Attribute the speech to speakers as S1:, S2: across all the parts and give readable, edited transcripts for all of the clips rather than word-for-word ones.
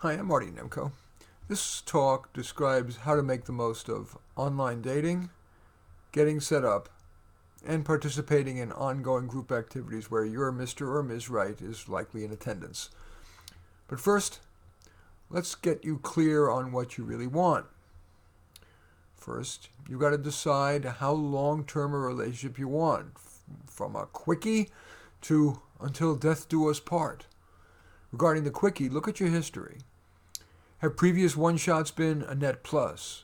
S1: Hi, I'm Marty Nemko. This talk describes how to make the most of online dating, getting set up, and participating in ongoing group activities where your Mr. or Ms. Right is likely in attendance. But first, let's get you clear on what you really want. First, you got to decide how long-term a relationship you want, from a quickie to until death do us part. Regarding the quickie, look at your history. Have previous one-shots been a net plus?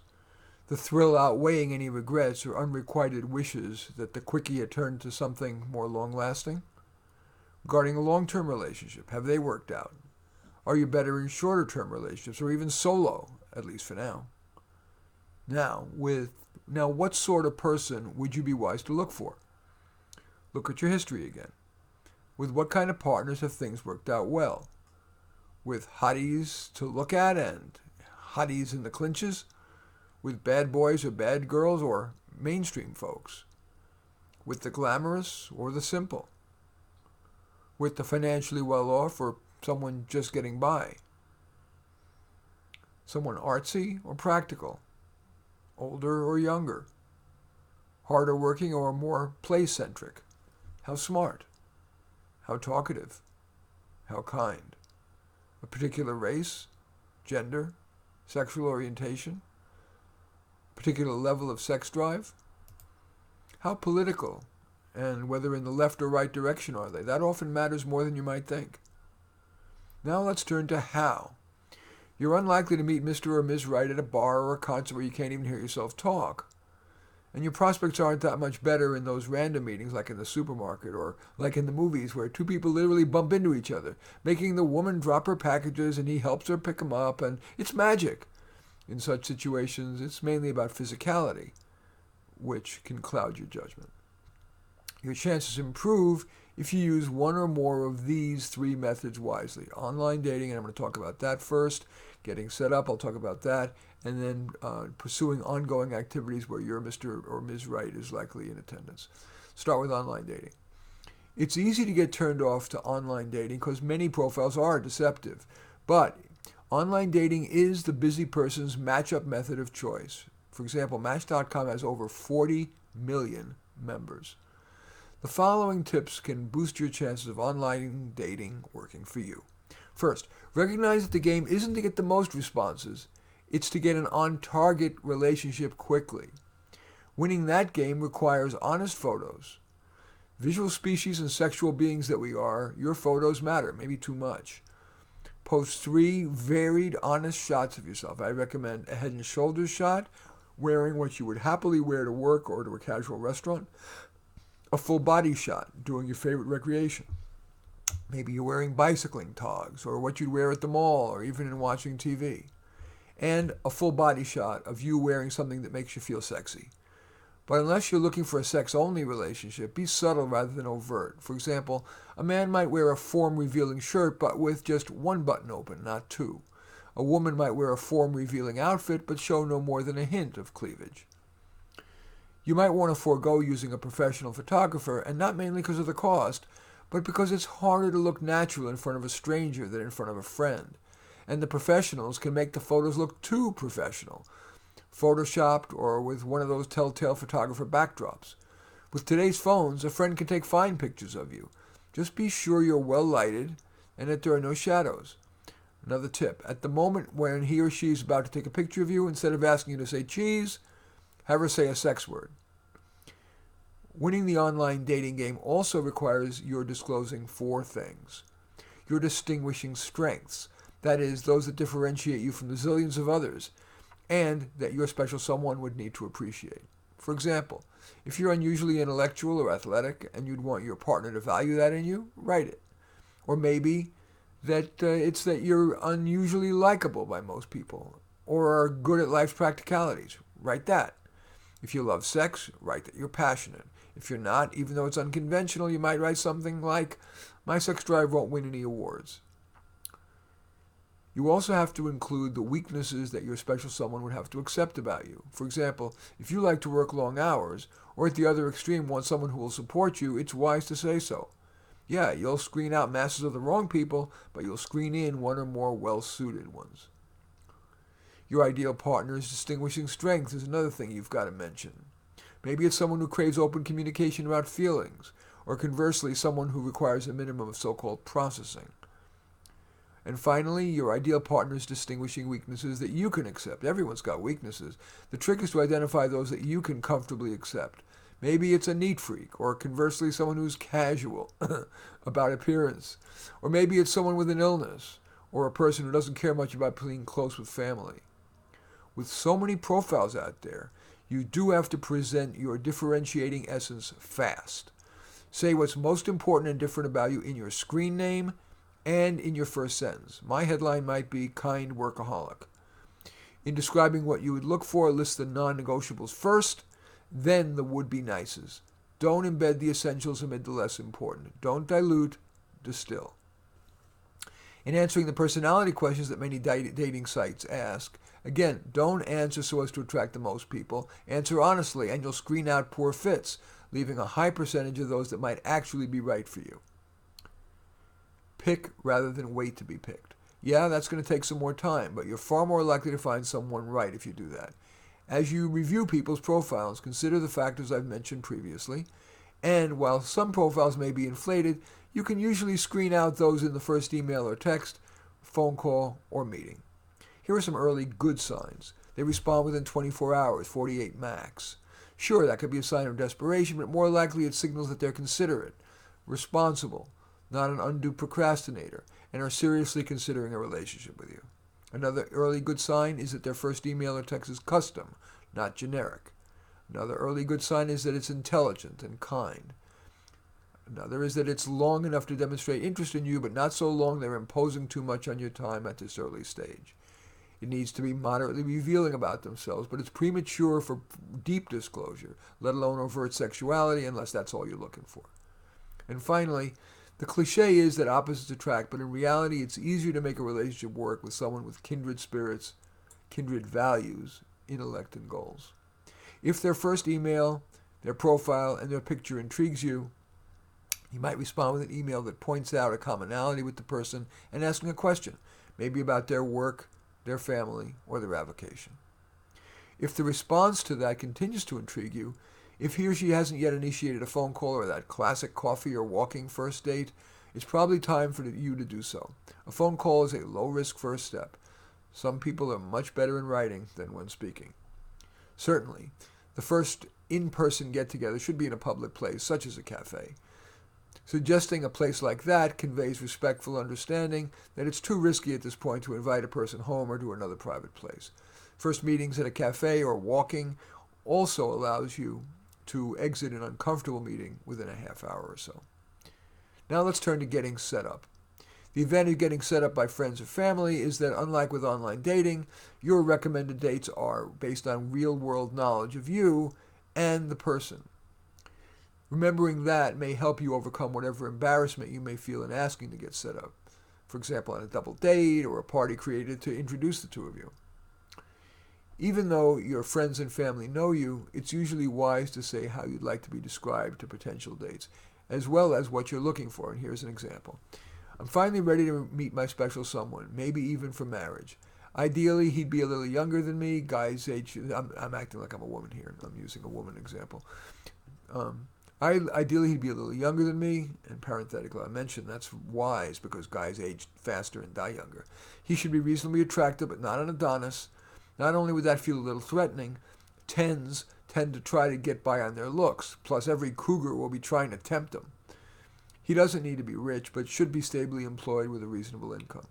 S1: The thrill outweighing any regrets or unrequited wishes that the quickie had turned to something more long-lasting? Regarding a long-term relationship, have they worked out? Are you better in shorter-term relationships or even solo, at least for now? Now, what sort of person would you be wise to look for? Look at your history again. With what kind of partners have things worked out well? With hotties to look at and hotties in the clinches? With bad boys or bad girls or mainstream folks? With the glamorous or the simple? With the financially well off or someone just getting by? Someone artsy or practical? Older or younger? Harder working or more play-centric? How smart? How talkative? How kind? A particular race, gender, sexual orientation, particular level of sex drive? How political, and whether in the left or right direction are they? That often matters more than you might think. Now let's turn to how. You're unlikely to meet Mr. or Ms. Right at a bar or a concert where you can't even hear yourself talk. And your prospects aren't that much better in those random meetings like in the supermarket or like in the movies where two people literally bump into each other, making the woman drop her packages and he helps her pick them up, and it's magic. In such situations, it's mainly about physicality, which can cloud your judgment. Your chances improve if you use one or more of these three methods wisely. Online dating, and I'm going to talk about that first. Getting set up, I'll talk about that. And then pursuing ongoing activities where your Mr. or Ms. Right is likely in attendance. Start with online dating. It's easy to get turned off to online dating because many profiles are deceptive. But online dating is the busy person's matchup method of choice. For example, Match.com has over 40 million members. The following tips can boost your chances of online dating working for you. First, recognize that the game isn't to get the most responses. It's to get an on-target relationship quickly. Winning that game requires honest photos. Visual species and sexual beings that we are, your photos matter, maybe too much. Post 3 varied, honest shots of yourself. I recommend a head and shoulders shot, wearing what you would happily wear to work or to a casual restaurant. A full body shot, doing your favorite recreation. Maybe you're wearing bicycling togs, or what you'd wear at the mall, or even in watching TV. And a full body shot of you wearing something that makes you feel sexy. But unless you're looking for a sex-only relationship, be subtle rather than overt. For example, a man might wear a form-revealing shirt but with just one button open, not two. A woman might wear a form-revealing outfit but show no more than a hint of cleavage. You might want to forego using a professional photographer, and not mainly because of the cost, but because it's harder to look natural in front of a stranger than in front of a friend. And the professionals can make the photos look too professional, photoshopped or with one of those telltale photographer backdrops. With today's phones, a friend can take fine pictures of you. Just be sure you're well lighted and that there are no shadows. Another tip, at the moment when he or she is about to take a picture of you, instead of asking you to say cheese, have her say a sex word. Winning the online dating game also requires your disclosing 4 things. Your distinguishing strengths, that is, those that differentiate you from the zillions of others, and that your special someone would need to appreciate. For example, if you're unusually intellectual or athletic and you'd want your partner to value that in you, write it. Or maybe that it's that you're unusually likable by most people, or are good at life's practicalities, write that. If you love sex, write that you're passionate. If you're not, even though it's unconventional, you might write something like, "My sex drive won't win any awards." You also have to include the weaknesses that your special someone would have to accept about you. For example, if you like to work long hours, or at the other extreme want someone who will support you, it's wise to say so. Yeah, you'll screen out masses of the wrong people, but you'll screen in one or more well-suited ones. Your ideal partner's distinguishing strength is another thing you've got to mention. Maybe it's someone who craves open communication about feelings, or conversely, someone who requires a minimum of so-called processing. And finally, your ideal partner's distinguishing weaknesses that you can accept. Everyone's got weaknesses. The trick is to identify those that you can comfortably accept. Maybe it's a neat freak, or conversely, someone who's casual about appearance. Or maybe it's someone with an illness, or a person who doesn't care much about being close with family. With so many profiles out there, you do have to present your differentiating essence fast. Say what's most important and different about you in your screen name and in your first sentence. My headline might be kind workaholic. In describing what you would look for, list the non-negotiables first, then the would-be nices. Don't embed the essentials amid the less important. Don't dilute, distill. In answering the personality questions that many dating sites ask, again, don't answer so as to attract the most people. Answer honestly, and you'll screen out poor fits, leaving a high percentage of those that might actually be right for you. Pick rather than wait to be picked. Yeah, that's going to take some more time, but you're far more likely to find someone right if you do that. As you review people's profiles, consider the factors I've mentioned previously, and while some profiles may be inflated, you can usually screen out those in the first email or text, phone call, or meeting. Here are some early good signs. They respond within 24 hours, 48 max. Sure, that could be a sign of desperation, but more likely it signals that they're considerate, responsible, not an undue procrastinator, and are seriously considering a relationship with you. Another early good sign is that their first email or text is custom, not generic. Another early good sign is that it's intelligent and kind. Another is that it's long enough to demonstrate interest in you, but not so long they're imposing too much on your time at this early stage. It needs to be moderately revealing about themselves, but it's premature for deep disclosure, let alone overt sexuality, unless that's all you're looking for. And finally, the cliche is that opposites attract, but in reality, it's easier to make a relationship work with someone with kindred spirits, kindred values, intellect, and goals. If their first email, their profile, and their picture intrigues you, you might respond with an email that points out a commonality with the person and asking a question, maybe about their work, their family, or their avocation. If the response to that continues to intrigue you, if he or she hasn't yet initiated a phone call or that classic coffee or walking first date, it's probably time for you to do so. A phone call is a low-risk first step. Some people are much better in writing than when speaking. Certainly, the first in-person get-together should be in a public place, such as a cafe. Suggesting a place like that conveys respectful understanding that it's too risky at this point to invite a person home or to another private place. First meetings at a cafe or walking also allows you to exit an uncomfortable meeting within a half hour or so. Now let's turn to getting set up. The advantage of getting set up by friends or family is that, unlike with online dating, your recommended dates are based on real-world knowledge of you and the person. Remembering that may help you overcome whatever embarrassment you may feel in asking to get set up. For example, on a double date or a party created to introduce the two of you. Even though your friends and family know you, it's usually wise to say how you'd like to be described to potential dates, as well as what you're looking for. And here's an example. I'm finally ready to meet my special someone, maybe even for marriage. Ideally, he'd be a little younger than me. Guy's age, I'm acting like I'm a woman here. I'm using a woman example. Ideally, he'd be a little younger than me, and parenthetically, I mentioned that's wise because guys age faster and die younger. He should be reasonably attractive, but not an Adonis. Not only would that feel a little threatening, tens tend to try to get by on their looks, plus every cougar will be trying to tempt him. He doesn't need to be rich, but should be stably employed with a reasonable income.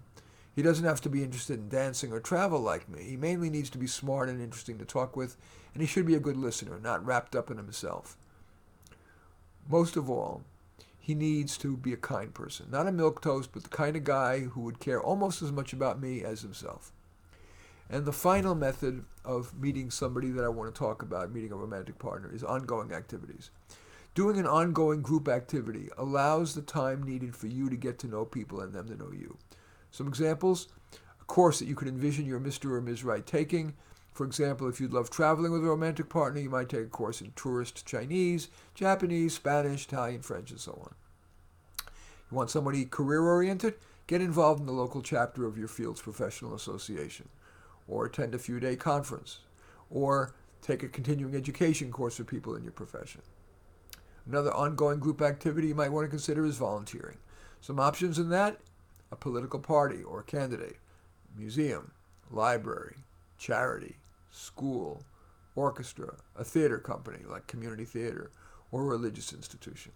S1: He doesn't have to be interested in dancing or travel like me. He mainly needs to be smart and interesting to talk with, and he should be a good listener, not wrapped up in himself. Most of all, he needs to be a kind person. Not a milquetoast, but the kind of guy who would care almost as much about me as himself. And the final method of meeting somebody that I want to talk about, meeting a romantic partner, is ongoing activities. Doing an ongoing group activity allows the time needed for you to get to know people and them to know you. Some examples: a course that you could envision your Mr. or Ms. Right taking. For example, if you'd love traveling with a romantic partner, you might take a course in tourist Chinese, Japanese, Spanish, Italian, French, and so on. You want somebody career-oriented? Get involved in the local chapter of your field's professional association, or attend a few-day conference, or take a continuing education course for people in your profession. Another ongoing group activity you might want to consider is volunteering. Some options in that: a political party or candidate, museum, library, charity, school, orchestra, a theater company like community theater, or a religious institution.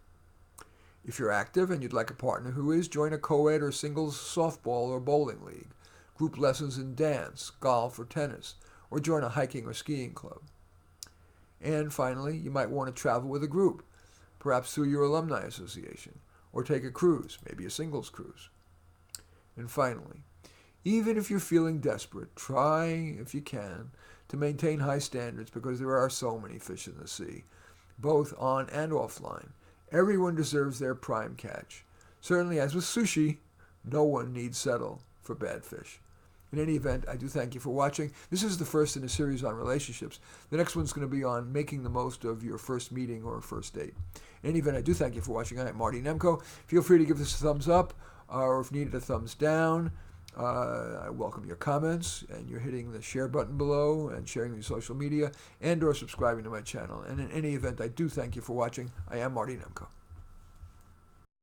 S1: If you're active and you'd like a partner who is, join a co-ed or singles softball or bowling league, group lessons in dance, golf, or tennis, or join a hiking or skiing club. And finally, you might want to travel with a group, perhaps through your alumni association, or take a cruise, maybe a singles cruise. And finally, even if you're feeling desperate, try, if you can, to maintain high standards, because there are so many fish in the sea, both on and offline. Everyone deserves their prime catch. Certainly, as with sushi, no one need settle for bad fish. In any event, I do thank you for watching. This is the first in a series on relationships. The next one's going to be on making the most of your first meeting or first date. In any event, I do thank you for watching. I am Marty Nemko. Feel free to give this a thumbs up, or if needed, a thumbs down. I welcome your comments, and you're hitting the share button below and sharing your social media and or subscribing to my channel. And in any event, I do thank you for watching. I am Marty Nemko.